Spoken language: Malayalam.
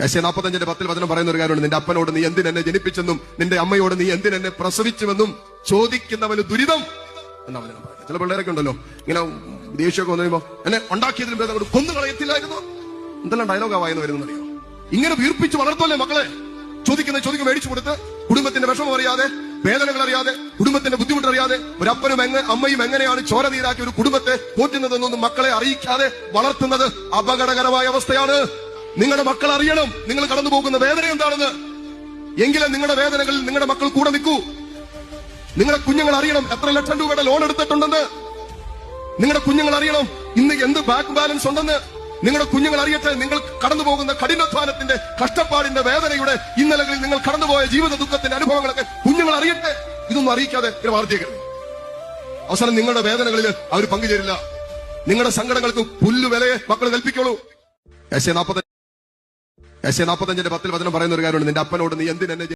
45:10 വചനം പറയുന്ന ഒരു കാര്യമുണ്ട്. നിന്റെ അപ്പനോട് നീ എന്തിനെന്നെ ജനിപ്പിച്ചെന്നും നിന്റെ അമ്മയോട് നീ എന്തിനെന്നെ പ്രസവിച്ചുവെന്നും ചോദിക്കുന്നവന് ദുരിതം എന്നാ വചനം പറയുന്നത്. ചില പിള്ളേരൊക്കെ ഉണ്ടല്ലോ ഇങ്ങനെ ദേഷ്യമൊക്കെ വന്നു കഴിയുമ്പോ എന്നെ ഉണ്ടാക്കിയതിലും ഭേദം അങ്ങോട്ട് കൊന്നു കളയത്തില്ലായിരുന്നു. എന്തെല്ലാം ഡയലോഗാ വായന വരുന്നറിയോ? ഇങ്ങനെ വീർപ്പിച്ച് വളർത്തുമല്ലേ മക്കളെ. ചോദിക്കും മേടിച്ചു കൊടുത്ത് കുടുംബത്തിന്റെ വിഷമം അറിയാതെ, വേദനകൾ അറിയാതെ, കുടുംബത്തിന്റെ ബുദ്ധിമുട്ട് അറിയാതെ, ഒരു അപ്പനും അമ്മയും എങ്ങനെയാണ് ചോര നീരാക്കി ഒരു കുടുംബത്തെ പോറ്റുന്നതെന്നൊന്നും മക്കളെ അറിയിക്കാതെ വളർത്തുന്നത് അപകടകരമായ അവസ്ഥയാണ്. നിങ്ങളുടെ മക്കൾ അറിയണം നിങ്ങൾ കടന്നു പോകുന്ന വേദന എന്താണെന്ന്. എങ്കിലും നിങ്ങളുടെ വേദനകളിൽ നിങ്ങളുടെ മക്കൾ കൂടെ നിൽക്കൂ. നിങ്ങളുടെ കുഞ്ഞുങ്ങൾ അറിയണം എത്ര ലക്ഷം രൂപയുടെ ലോൺ എടുത്തിട്ടുണ്ടെന്ന്. നിങ്ങളുടെ കുഞ്ഞുങ്ങൾ അറിയണം ഇന്ന് എന്ത് ബാങ്ക് ബാലൻസ് ഉണ്ടെന്ന്. നിങ്ങളുടെ കുഞ്ഞുങ്ങൾ അറിയട്ടെ നിങ്ങൾ കടന്നു പോകുന്ന കഠിനാധ്വാനത്തിന്റെ, കഷ്ടപ്പാടിന്റെ, വേദനയുടെ, ഇന്നലകളിൽ നിങ്ങൾ കടന്നുപോയ ജീവിത ദുഃഖത്തിന്റെ അനുഭവങ്ങളൊക്കെ കുഞ്ഞുങ്ങൾ അറിയട്ടെ. ഇതൊന്നും അറിയിക്കാതെ വാർത്തയാക്കരുത്. അവസാനം നിങ്ങളുടെ വേദനകളിൽ അവർ പങ്കുചേരില്ല. നിങ്ങളുടെ സങ്കടങ്ങൾക്ക് പുല്ലുവിലയെ മക്കൾ കൽപ്പിക്കോളൂ. യെശയ്യാ 45:10 വചനം പറയുന്ന ഒരു കാര്യമുണ്ട്. നിന്റെ അപ്പനോട് നീ എന്തിനെന്നെ